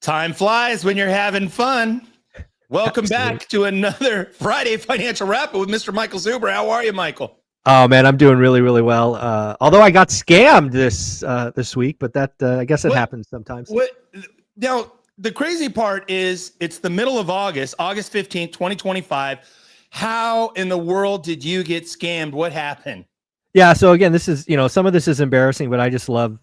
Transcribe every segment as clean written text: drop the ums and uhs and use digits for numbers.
Time flies when you're having fun. Welcome Absolutely. back to another Friday Financial Wrap with Mr. Michael Zuber. How are you, Michael? Oh man, I'm doing really, really well. Although I got scammed this week, but that I guess it happens sometimes. Now, the crazy part is it's the middle of August 15th, 2025. How in the world did you get scammed? What happened? Yeah. So again, this is, some of this is embarrassing, but I just love,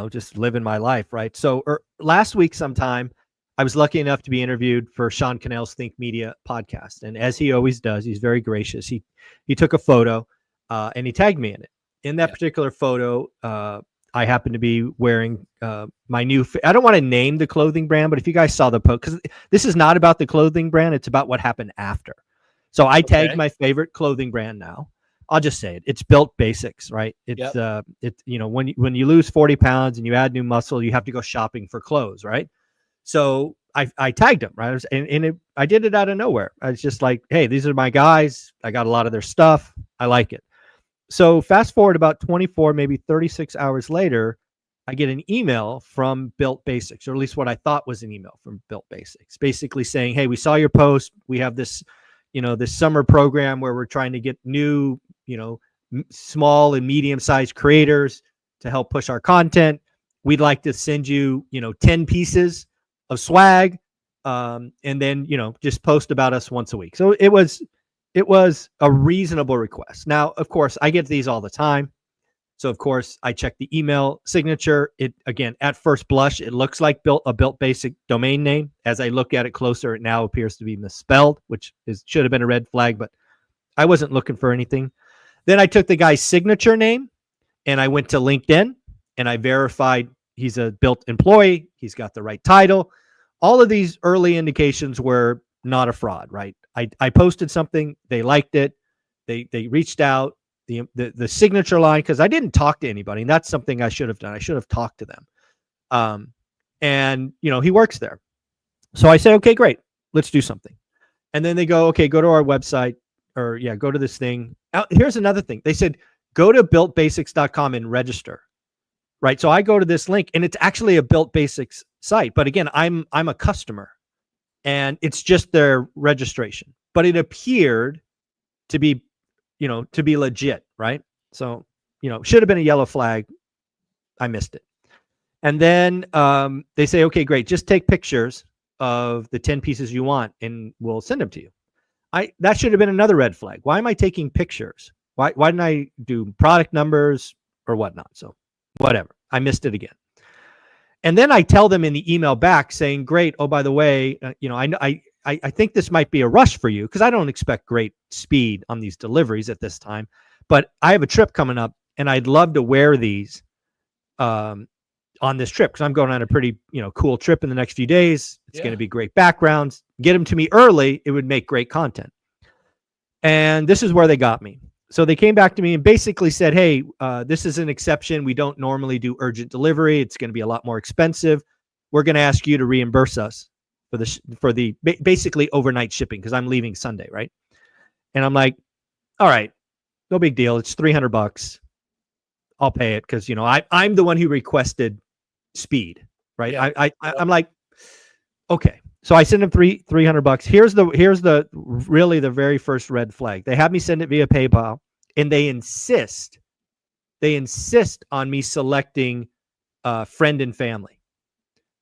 just living my life. Right. So last week sometime, I was lucky enough to be interviewed for Sean Cannell's Think Media podcast. And as he always does, he's very gracious. He took a photo and he tagged me in it. In that particular photo, I happen to be wearing my new, I don't want to name the clothing brand, but if you guys saw the post, because this is not about the clothing brand, it's about what happened after. So I tagged my favorite clothing brand now. I'll just say it. It's Built Basics, right? It's when you lose 40 pounds and you add new muscle, you have to go shopping for clothes, right? So I tagged them, right? I did it out of nowhere. I was just like, hey, these are my guys. I got a lot of their stuff. I like it. So fast forward about 24, maybe 36 hours later, I get an email from Built Basics, or at least what I thought was an email from Built Basics, basically saying, hey, we saw your post. We have this, this summer program where we're trying to get new, small and medium-sized creators to help push our content. We'd like to send you, 10 pieces of swag, and then, just post about us once a week. So it was a reasonable request. Now, of course, I get these all the time. So, of course, I check the email signature. It, again, at first blush, it looks like a Built Basic domain name. As I look at it closer, it now appears to be misspelled, which should have been a red flag, but I wasn't looking for anything. Then I took the guy's signature name and I went to LinkedIn and I verified he's a Built employee. He's got the right title. All of these early indications were not a fraud, right? I posted something. They liked it. They reached out. The signature line, because I didn't talk to anybody, and that's something I should have done. I should have talked to them. And he works there. So I said, okay, great. Let's do something. And then they go, okay, go to our website, or go to this thing. Here's another thing. They said, go to builtbasics.com and register. Right. So I go to this link and it's actually a Built Basics site. But again, I'm a customer and it's just their registration, but it appeared to be, to be legit. Right. So, should have been a yellow flag. I missed it. And then they say, okay, great. Just take pictures of the 10 pieces you want and we'll send them to you. That should have been another red flag. Why am I taking pictures? Why didn't I do product numbers or whatnot? So whatever. I missed it again. And then I tell them in the email back saying, great. Oh, by the way, I think this might be a rush for you because I don't expect great speed on these deliveries at this time, but I have a trip coming up and I'd love to wear these on this trip because I'm going on a pretty, cool trip in the next few days. It's going to be great backgrounds. Get them to me early. It would make great content. And this is where they got me. So they came back to me and basically said, hey, this is an exception. We don't normally do urgent delivery. It's going to be a lot more expensive. We're going to ask you to reimburse us for the basically overnight shipping because I'm leaving Sunday, right? And I'm like, all right, no big deal. It's $300. I'll pay it because, I'm the one who requested speed, right? Yeah. I'm like, okay. So I send them $300. Here's the really the very first red flag. They have me send it via PayPal, and they insist on me selecting friend and family.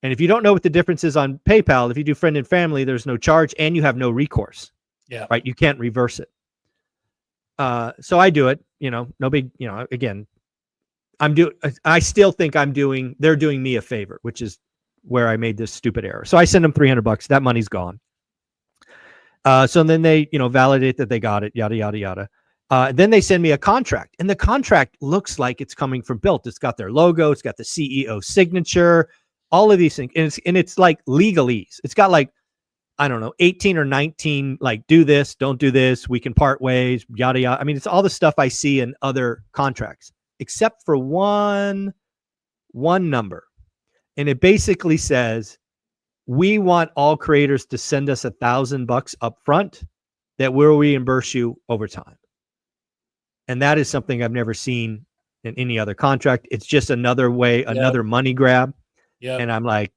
And if you don't know what the difference is on PayPal, if you do friend and family, there's no charge and you have no recourse. Yeah. Right. You can't reverse it. So I do it. No big. Again, I still think they're doing me a favor, which is where I made this stupid error. So I send them $300. That money's gone. So then they, validate that they got it, yada, yada, yada. Then they send me a contract and the contract looks like it's coming from Built. It's got their logo. It's got the CEO signature, all of these things. And it's like legalese. It's got like, I don't know, 18 or 19, like do this, don't do this. We can part ways, yada, yada. I mean, it's all the stuff I see in other contracts, except for one number. And it basically says, we want all creators to send us $1,000 up front that we'll reimburse you over time. And that is something I've never seen in any other contract. It's just another way, another money grab. Yeah. And I'm like,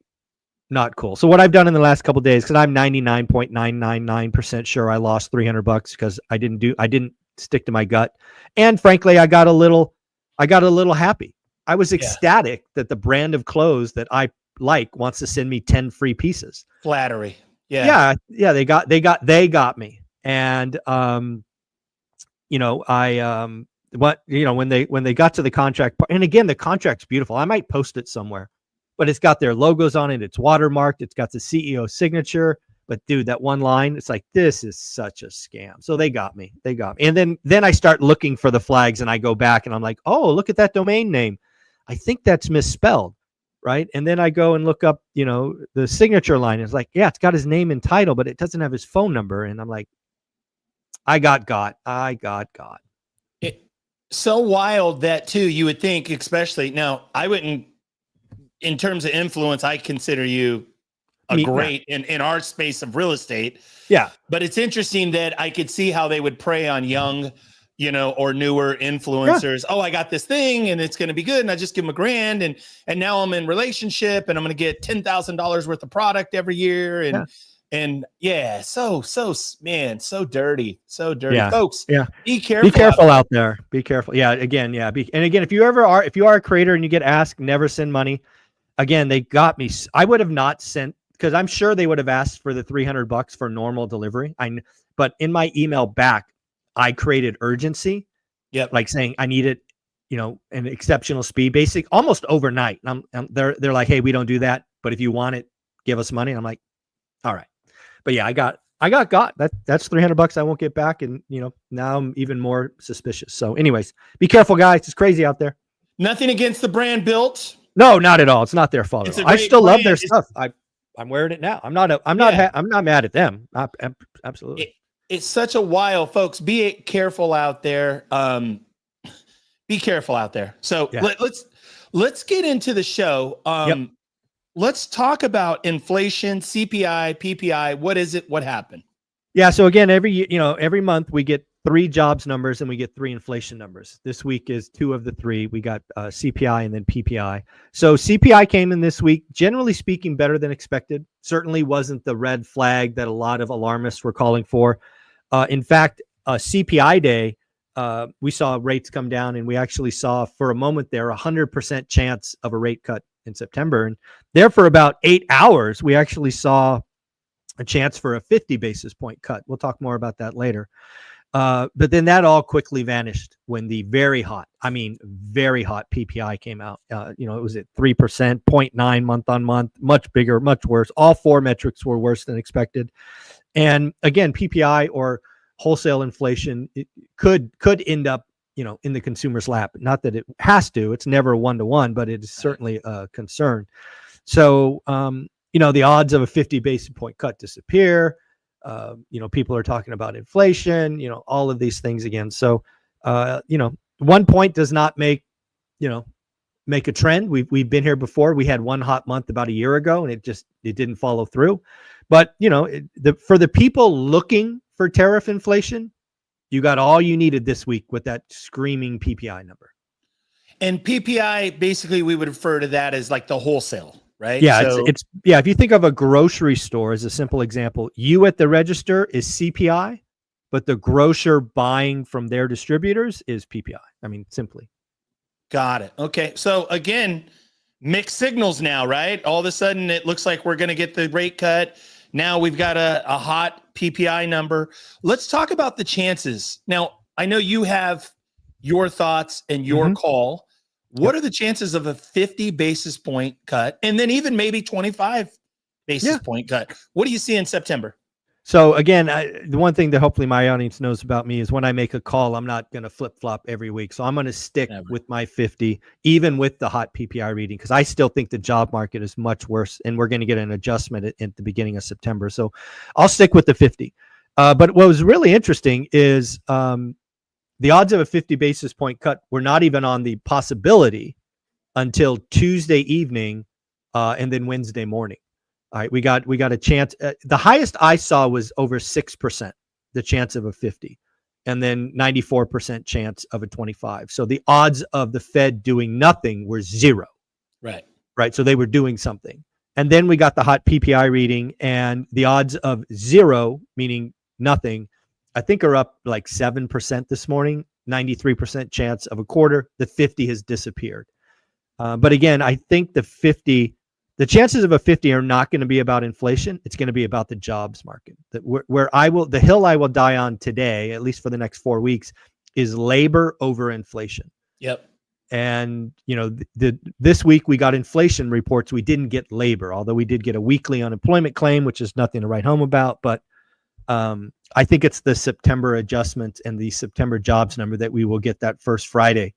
not cool. So what I've done in the last couple of days, because I'm 99.999% sure I lost $300 because I didn't stick to my gut, and frankly, I got a little happy. I was ecstatic that the brand of clothes that I like wants to send me 10 free pieces. Flattery. Yeah. They got me, and when they got to the contract, and again, the contract's beautiful. I might post it somewhere, but it's got their logos on it. It's watermarked. It's got the CEO signature. But dude, that one line, it's like, this is such a scam. So they got me. And then I start looking for the flags, and I go back and I'm like, oh, look at that domain name. I think that's misspelled. Right. And then I go and look up, the signature line. It's like, yeah, it's got his name and title, but it doesn't have his phone number. And I'm like, I got got. So wild that too, you would think, especially now, I wouldn't, in terms of influence, I consider you great in our space of real estate. Yeah. But it's interesting that I could see how they would prey on young, or newer influencers. Yeah. Oh, I got this thing and it's going to be good. And I just give them $1,000 and now I'm in relationship and I'm going to get $10,000 worth of product every year. And so dirty. Yeah. Folks, be careful. Be careful out there. Be careful. Yeah. Again, if you are a creator and you get asked, never send money. Again, they got me. I would have not sent, because I'm sure they would have asked for the $300 for normal delivery. But in my email back, I created urgency. Yep. Like saying I need it, an exceptional speed, almost overnight. And they're like, hey, we don't do that, but if you want it, give us money. And I'm like, all right. But yeah, I got that's $300 I won't get back. And now I'm even more suspicious. So anyways, be careful, guys. It's crazy out there. Nothing against the brand Built. No, not at all. It's not their fault. I still love their stuff. I'm wearing it now. I'm not mad at them. Absolutely. It's such a while, folks. Be careful out there. Be careful out there. So let's get into the show. Let's talk about inflation, CPI, PPI. What is it? What happened? Yeah. So again, every month we get 3 jobs numbers and we get 3 inflation numbers. This week is 2 of the 3. We got CPI and then PPI. So CPI came in this week, generally speaking, better than expected. Certainly wasn't the red flag that a lot of alarmists were calling for. In fact, CPI day, we saw rates come down, and we actually saw for a moment there 100% chance of a rate cut in September. And there for about 8 hours, we actually saw a chance for a 50 basis point cut. We'll talk more about that later. But then that all quickly vanished when the very hot PPI came out. It was at 3%, 0.9 month on month, much bigger, much worse. All 4 metrics were worse than expected. And again, PPI or wholesale inflation, it could end up, in the consumer's lap. Not that it has to. It's never 1-to-1, but it is certainly a concern. So, the odds of a 50 basis point cut disappear. People are talking about inflation, all of these things again. So, 1 point does not make a trend. We've been here before. We had one hot month about a year ago, and it didn't follow through. But, for the people looking for tariff inflation, you got all you needed this week with that screaming PPI number. And PPI, basically, we would refer to that as like the wholesale. Right. Yeah. So, it's if you think of a grocery store as a simple example, you at the register is CPI, but the grocer buying from their distributors is PPI. I mean, simply. Got it. Okay. So again, mixed signals now, right? All of a sudden it looks like we're going to get the rate cut. Now we've got a hot PPI number. Let's talk about the chances. Now, I know you have your thoughts and your call. What are the chances of a 50 basis point cut and then even maybe 25 basis point cut? What do you see in September? So again, the one thing that hopefully my audience knows about me is when I make a call, I'm not going to flip flop every week. So I'm going to stick with my 50, even with the hot PPI reading, because I still think the job market is much worse and we're going to get an adjustment at the beginning of September. So I'll stick with the 50. But what was really interesting is the odds of a 50 basis point cut were not even on the possibility until Tuesday evening and then Wednesday morning. All right, we got a chance. The highest I saw was over 6%, the chance of a 50, and then 94% chance of a 25. So the odds of the Fed doing nothing were 0. Right. So they were doing something. And then we got the hot PPI reading, and the odds of 0, meaning nothing, I think are up like 7% this morning, 93% chance of a quarter. The 50 has disappeared. But again, I think the chances of a 50 are not going to be about inflation. It's going to be about the jobs market. The hill I will die on today, at least for the next 4 weeks, is labor over inflation. Yep. And this week we got inflation reports. We didn't get labor, although we did get a weekly unemployment claim, which is nothing to write home about. But I think it's the September adjustment and the September jobs number that we will get that first Friday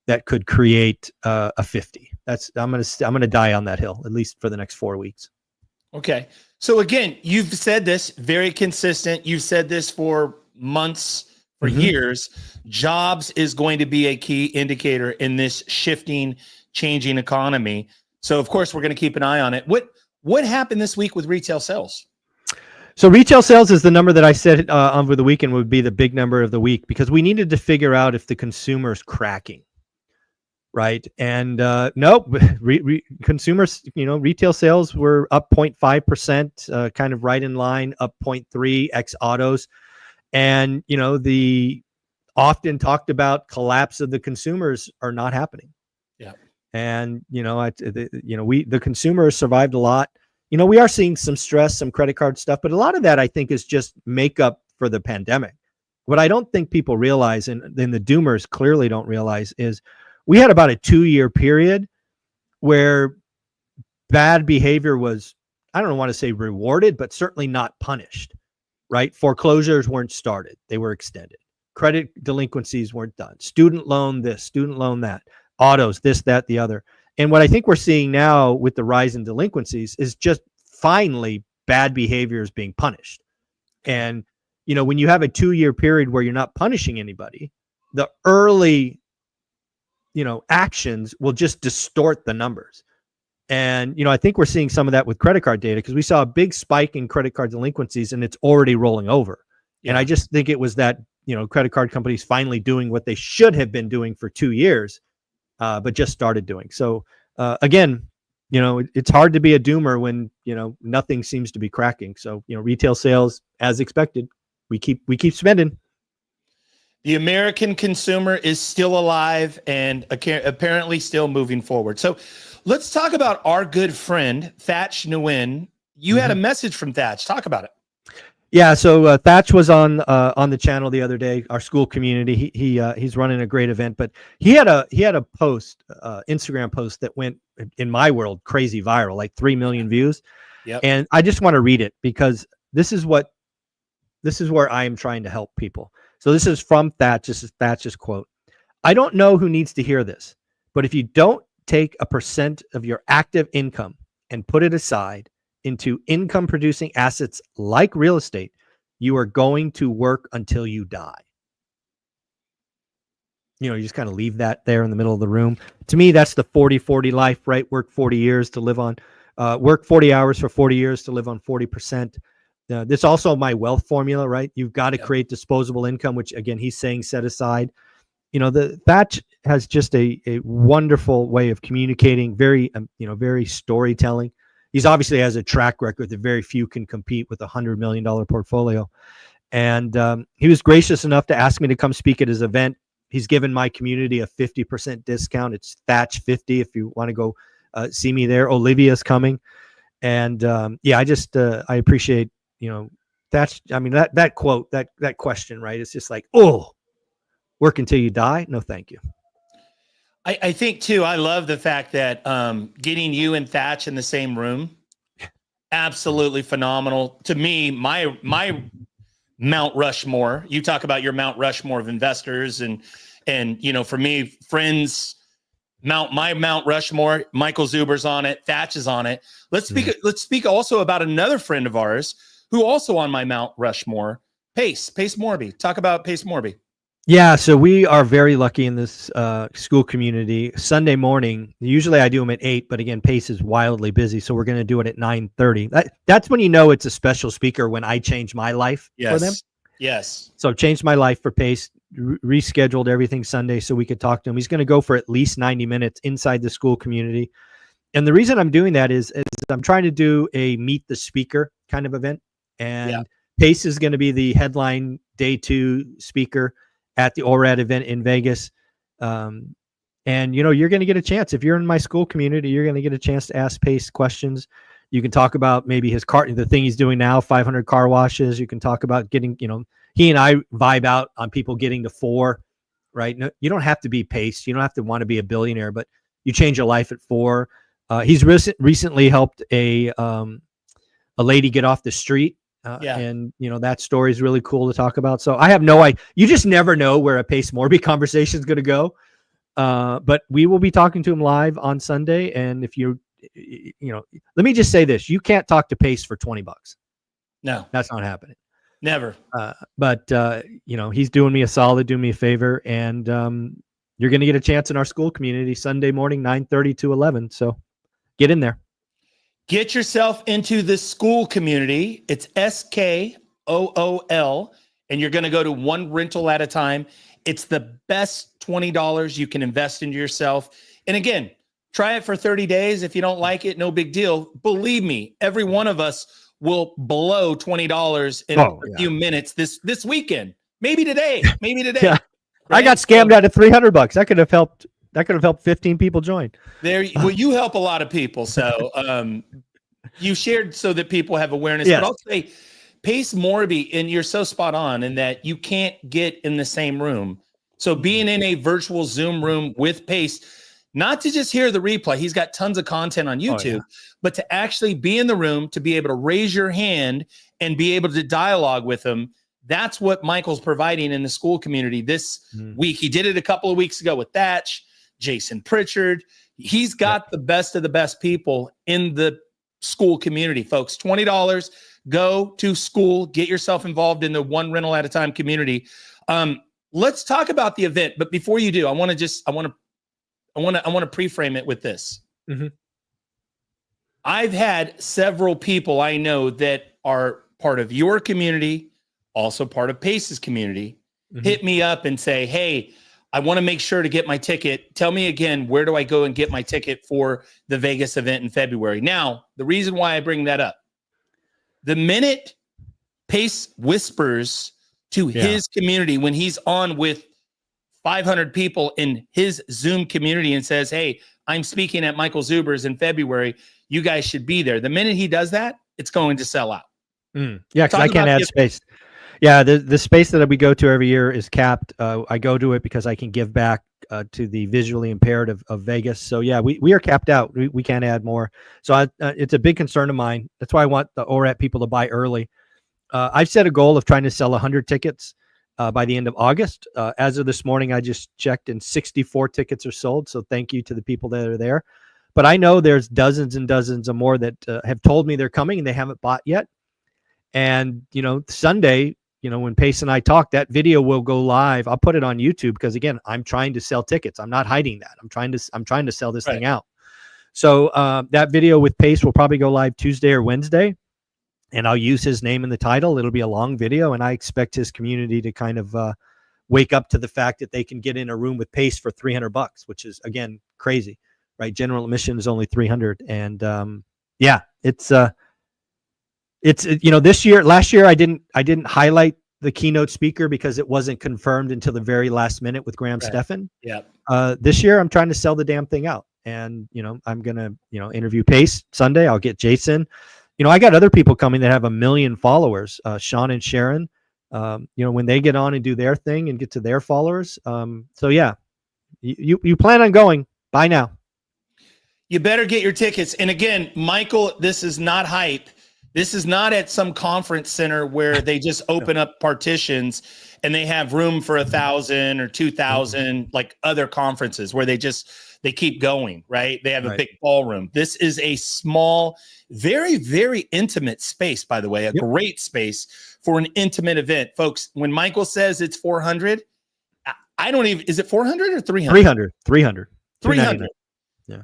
that could create a 50. I'm gonna die on that hill, at least for the next 4 weeks. Okay. So again, you've said this, very consistent. You've said this for months, for years. Jobs is going to be a key indicator in this shifting, changing economy. So of course we're going to keep an eye on it. What happened this week with retail sales? So retail sales is the number that I said over the weekend would be the big number of the week, because we needed to figure out if the consumer is cracking. Right. And nope, consumers, retail sales were up 0.5%, kind of right in line, up 0.3 ex autos. And, the often talked about collapse of the consumers are not happening. Yeah. And, the consumer has survived a lot. We are seeing some stress, some credit card stuff, but a lot of that I think is just makeup for the pandemic. What I don't think people realize, and then the doomers clearly don't realize, is we had about a 2-year period where bad behavior was, I don't want to say rewarded, but certainly not punished, right? Foreclosures weren't started. They were extended. Credit delinquencies weren't done. Student loan this, student loan that, autos, this, that, the other. And what I think we're seeing now with the rise in delinquencies is just finally bad behavior is being punished. And, when you have a 2-year period where you're not punishing anybody, the early actions will just distort the numbers. And, I think we're seeing some of that with credit card data, because we saw a big spike in credit card delinquencies and it's already rolling over. Yeah. And I just think it was that, credit card companies finally doing what they should have been doing for 2 years, but just started doing. So again, it's hard to be a doomer when, nothing seems to be cracking. So, retail sales, as expected, we keep spending. The American consumer is still alive and apparently still moving forward. So let's talk about our good friend, Thatch Nuin. You had a message from Thatch. Talk about it. Yeah, so Thatch was on the channel the other day, our school community. He's running a great event, but he had a post, Instagram post that went, in my world, crazy viral, like 3 million views. Yep. And I just want to read it, because this is where I am trying to help people. So this is from Thatch. This is Thatch's quote. "I don't know who needs to hear this, but if you don't take a percent of your active income and put it aside into income producing assets like real estate, you are going to work until you die." You just kind of leave that there in the middle of the room. To me, that's the 40-40 life, right? Work 40 years to live on, work 40 hours for 40 years to live on 40%. This also my wealth formula, right? You've got to create disposable income, which again, he's saying set aside. The Thatch has just a wonderful way of communicating, very, very storytelling. He's obviously has a track record that very few can compete with $100 million portfolio. And he was gracious enough to ask me to come speak at his event. He's given my community a 50% discount. It's Thatch 50 if you want to go see me there. Olivia's coming. And I appreciate, Thatch. I mean, that quote, that question, right? It's just like, oh, work until you die. No, thank you. I think too, I love the fact that getting you and Thatch in the same room, absolutely phenomenal. To me, my Mount Rushmore, you talk about your Mount Rushmore of investors and for me, friends, my Mount Rushmore, Michael Zuber's on it, Thatch is on it. Let's speak also about another friend of ours who also on my Mount Rushmore, Pace Morby. Talk about Pace Morby. Yeah, so we are very lucky in this school community. Sunday morning, usually I do them at 8, but again, Pace is wildly busy, so we're going to do it at 9:30. That's when you know it's a special speaker, when I change my life for them. Yes. So I've changed my life for Pace, rescheduled everything Sunday so we could talk to him. He's going to go for at least 90 minutes inside the school community. And the reason I'm doing that is I'm trying to do a meet the speaker kind of event. And Pace is going to be the headline day 2 speaker at the ORAT event in Vegas. And, you're going to get a chance. If you're in my school community, you're going to get a chance to ask Pace questions. You can talk about maybe the thing he's doing now, 500 car washes. You can talk about getting, he and I vibe out on people getting to 4, right? No, you don't have to be Pace. You don't have to want to be a billionaire, but you change your life at 4. He's recently helped a lady get off the street. And that story is really cool to talk about. So I have no idea. You just never know where a Pace Morby conversation is going to go. But we will be talking to him live on Sunday. And if let me just say this, you can't talk to Pace for $20. No, that's not happening. Never. But he's doing me a solid, doing me a favor. And, you're going to get a chance in our school community Sunday morning, 9:30 to 11. So get in there. Get yourself into the school community. It's SKOOL, and you're going to go to one rental at a time. It's the best $20 you can invest into yourself. And again, try it for 30 days. If you don't like it, no big deal. Believe me, every one of us will blow $20 in a few minutes this weekend. Maybe today. Yeah. Right? I got scammed out of $300. That could have helped 15 people join. Well, you help a lot of people. So you shared so that people have awareness. Yes. But I'll say Pace Morby, and you're so spot on in that you can't get in the same room. So being in a virtual Zoom room with Pace, not to just hear the replay, he's got tons of content on YouTube, but to actually be in the room, to be able to raise your hand and be able to dialogue with him. That's what Michael's providing in the school community this week. He did it a couple of weeks ago with Thatch, Jason Pritchard. He's got the best of the best people in the school community, folks. $20, go to school, get yourself involved in the one rental at a time community. Let's talk about the event. But before you do, I want to pre-frame it with this. Mm-hmm. I've had several people I know that are part of your community, also part of Pace's community, hit me up and say, hey, I want to make sure to get my ticket. Tell me again, where do I go and get my ticket for the Vegas event in February? Now, the reason why I bring that up, the minute Pace whispers to his community when he's on with 500 people in his Zoom community and says, hey, I'm speaking at Michael Zuber's in February. You guys should be there. The minute he does that, it's going to sell out. Yeah, because I can't add space. Yeah, the space that we go to every year is capped. I go to it because I can give back to the visually impaired of Vegas. So yeah, we are capped out. We can't add more. So it's a big concern of mine. That's why I want the ORAT people to buy early. I've set a goal of trying to sell 100 tickets by the end of August. As of this morning, I just checked and 64 tickets are sold. So thank you to the people that are there. But I know there's dozens and dozens of more that have told me they're coming and they haven't bought yet. And, Sunday, when Pace and I talk, that video will go live. I'll put it on YouTube because again, I'm trying to sell tickets. I'm not hiding that. I'm trying to sell this thing out. So that video with Pace will probably go live Tuesday or Wednesday, and I'll use his name in the title. It'll be a long video, and I expect his community to kind of wake up to the fact that they can get in a room with Pace for $300, which is again crazy, right? General admission is only $300, and last year I didn't highlight the keynote speaker because it wasn't confirmed until the very last minute with Graham Stephan. Yeah. This year I'm trying to sell the damn thing out, and I'm gonna interview Pace Sunday. I'll get Jason. I got other people coming that have 1 million followers. Sean and Sharon. When they get on and do their thing and get to their followers. So yeah, you plan on going. Buy now. You better get your tickets. And again, Michael, this is not hype. This is not at some conference center where they just open up partitions and they have room for 1,000 or 2,000, like other conferences where they keep going, right? They have a big ballroom. This is a small, very, very intimate space, by the way, a great space for an intimate event. Folks, when Michael says it's 400, is it 400 or 300? 300. 300. Yeah.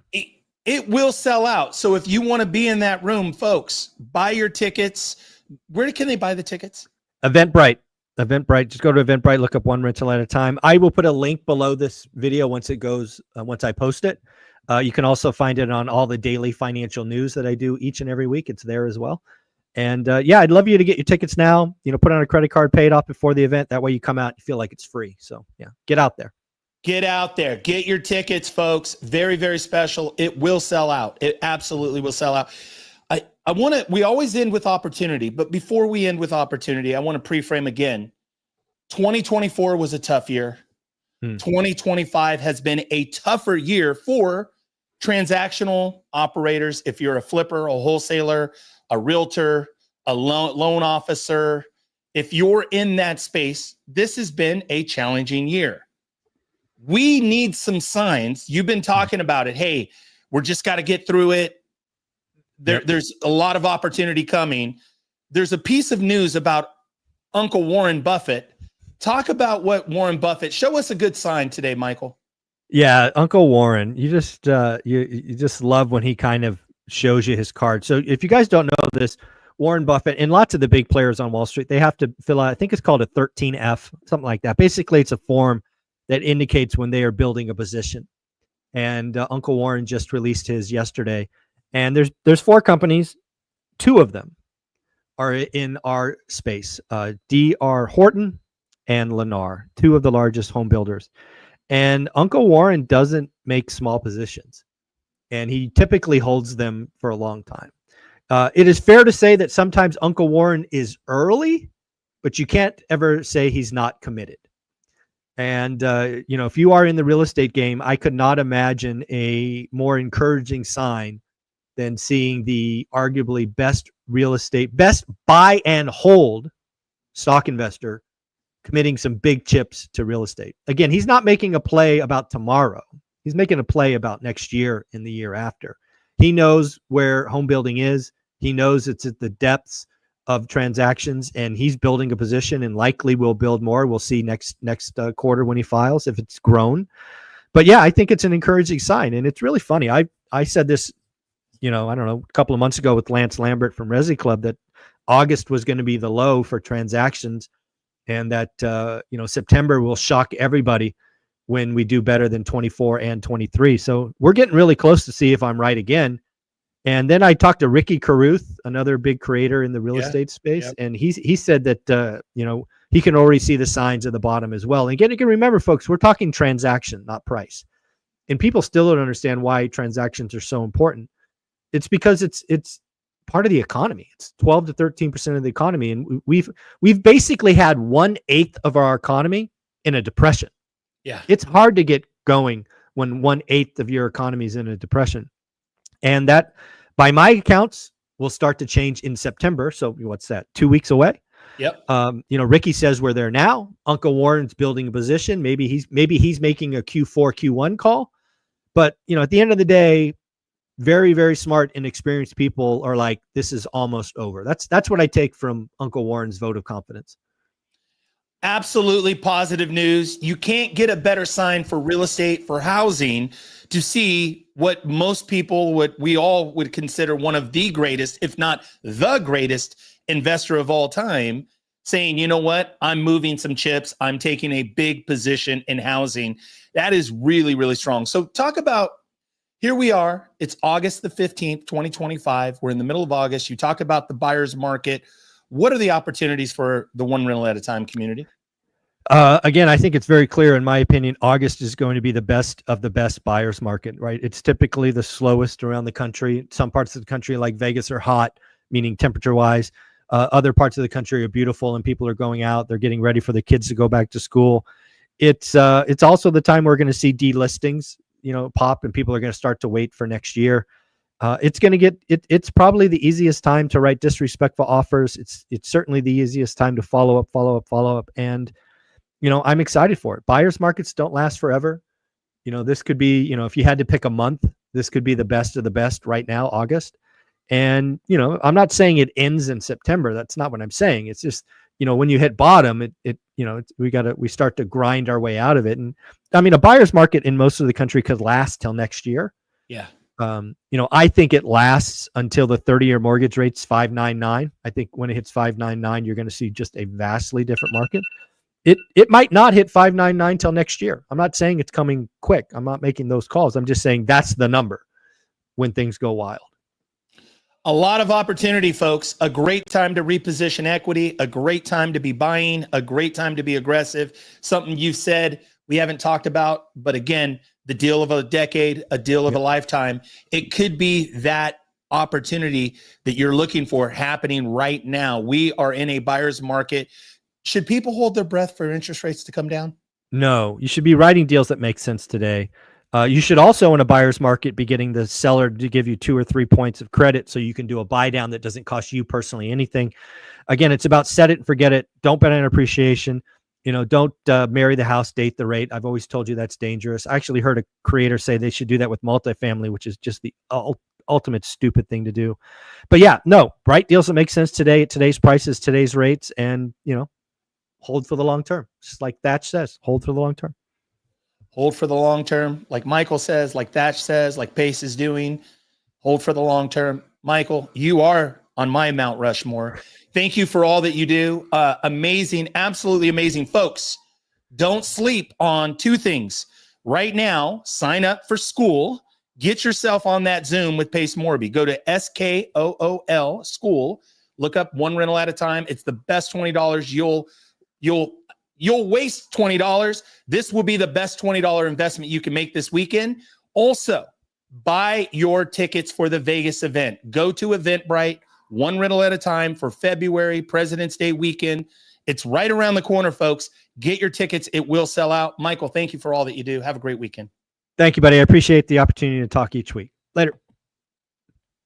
It will sell out. So if you want to be in that room, folks, buy your tickets. Where can they buy the tickets? Eventbrite. Just go to Eventbrite, look up one rental at a time. I will put a link below this video once I post it. You can also find it on all the daily financial news that I do each and every week. It's there as well. And yeah, I'd love you to get your tickets now. Put on a credit card, pay it off before the event. That way you come out and feel like it's free. So yeah, get out there. Get out there. Get your tickets, folks. Very, very special. It will sell out. It absolutely will sell out. We always end with opportunity, but before we end with opportunity, I want to pre-frame again. 2024 was a tough year. 2025 has been a tougher year for transactional operators. If you're a flipper, a wholesaler, a realtor, a loan officer, if you're in that space, this has been a challenging year. We need some signs. You've been talking about it. Hey, we're just got to get through it. There's a lot of opportunity coming. There's a piece of news about Uncle Warren Buffett. Talk about what Warren Buffett. Show us a good sign today, Michael. Yeah, Uncle Warren. You just you just love when he kind of shows you his card. So if you guys don't know this, Warren Buffett and lots of the big players on Wall Street, they have to fill out, I think it's called a 13F, something like that. Basically, it's a form that indicates when they are building a position. And Uncle Warren just released his yesterday. And there's 4 companies. 2 of them are in our space. D.R. Horton and Lennar, 2 of the largest home builders. And Uncle Warren doesn't make small positions. And he typically holds them for a long time. It is fair to say that sometimes Uncle Warren is early, but you can't ever say he's not committed. And, if you are in the real estate game, I could not imagine a more encouraging sign than seeing the arguably best buy and hold stock investor committing some big chips to real estate. Again, he's not making a play about tomorrow. He's making a play about next year and the year after. He knows where home building is. He knows it's at the depths of transactions, and he's building a position and likely will build more. We'll see next quarter when he files if it's grown. But yeah, I think it's an encouraging sign, and it's really funny. I said this, I don't know, a couple of months ago with Lance Lambert from Resi Club that August was going to be the low for transactions, and that September will shock everybody when we do better than 24 and 23. So we're getting really close to see if I'm right again. And then I talked to Ricky Carruth, another big creator in the real estate space, and he said that he can already see the signs at the bottom as well. And again, you can remember, folks, we're talking transaction, not price. And people still don't understand why transactions are so important. It's because it's part of the economy. It's 12 to 13% of the economy, and we've basically had 1/8 of our economy in a depression. Yeah, it's hard to get going when 1/8 of your economy is in a depression, and that, by my accounts, will start to change in September. So what's that? 2 weeks away. Yep. Ricky says we're there now. Uncle Warren's building a position. Maybe he's making a Q4, Q1 call, but at the end of the day, very, very smart and experienced people are like, this is almost over. That's what I take from Uncle Warren's vote of confidence. Absolutely positive news. You can't get a better sign for real estate, for housing, to see what most people we all would consider one of the greatest, if not the greatest investor of all time, saying, you know what, I'm moving some chips. I'm taking a big position in housing. That is really, really strong. So talk about, here we are. It's August the 15th, 2025. We're in the middle of August. You talk about the buyer's market. What are the opportunities for the One Rental at a Time community? Again, I think it's very clear, in my opinion, August is going to be the best of the best buyer's market, right? It's typically the slowest around the country. Some parts of the country, like Vegas, are hot, meaning temperature-wise. Other parts of the country are beautiful, and people are going out. They're getting ready for their kids to go back to school. It's also the time we're going to see delistings, pop, and people are going to start to wait for next year. It's probably the easiest time to write disrespectful offers. It's certainly the easiest time to follow up. And, I'm excited for it. Buyer's markets don't last forever. This could be, if you had to pick a month, this could be the best of the best right now, August. And, I'm not saying it ends in September. That's not what I'm saying. It's just, when you hit bottom, we start to grind our way out of it. And I mean, a buyer's market in most of the country could last till next year. Yeah. I think it lasts until the 30-year mortgage rate's 5.99. I think when it hits 5.99, you're going to see just a vastly different market. it might not hit 599 till next year. I'm not saying it's coming quick. I'm not making those calls. I'm just saying that's the number when things go wild. A lot of opportunity, folks. A great time to reposition equity, a great time to be buying, a great time to be aggressive. Something you've said we haven't talked about, but again, the deal of a decade, a deal of a lifetime. It could be that opportunity that you're looking for happening right now. We are in a buyer's market. Should people hold their breath for interest rates to come down? No, you should be writing deals that make sense today. You should also, in a buyer's market, be getting the seller to give you 2 or 3 points of credit so you can do a buy down that doesn't cost you personally anything. Again, it's about set it and forget it. Don't bet on appreciation. Don't marry the house, date the rate. I've always told you that's dangerous. I actually heard a creator say they should do that with multifamily, which is just the ultimate stupid thing to do. But yeah, no, right deals that make sense today at today's prices, today's rates, and hold for the long term. Just like Thatch says, hold for the long term. Hold for the long term, like Michael says, like Thatch says, like Pace is doing. Hold for the long term. Michael, you are on my Mount Rushmore. Thank you for all that you do. Amazing, absolutely amazing. Folks, don't sleep on 2 things. Right now, sign up for school. Get yourself on that Zoom with Pace Morby. Go to SKOOL school. Look up one rental at a time. It's the best $20 you'll waste $20. This will be the best $20 investment you can make this weekend. Also, buy your tickets for the Vegas event. Go to Eventbrite, one rental at a time for February, President's Day weekend. It's right around the corner, folks. Get your tickets. It will sell out. Michael, thank you for all that you do. Have a great weekend. Thank you, buddy. I appreciate the opportunity to talk each week. Later.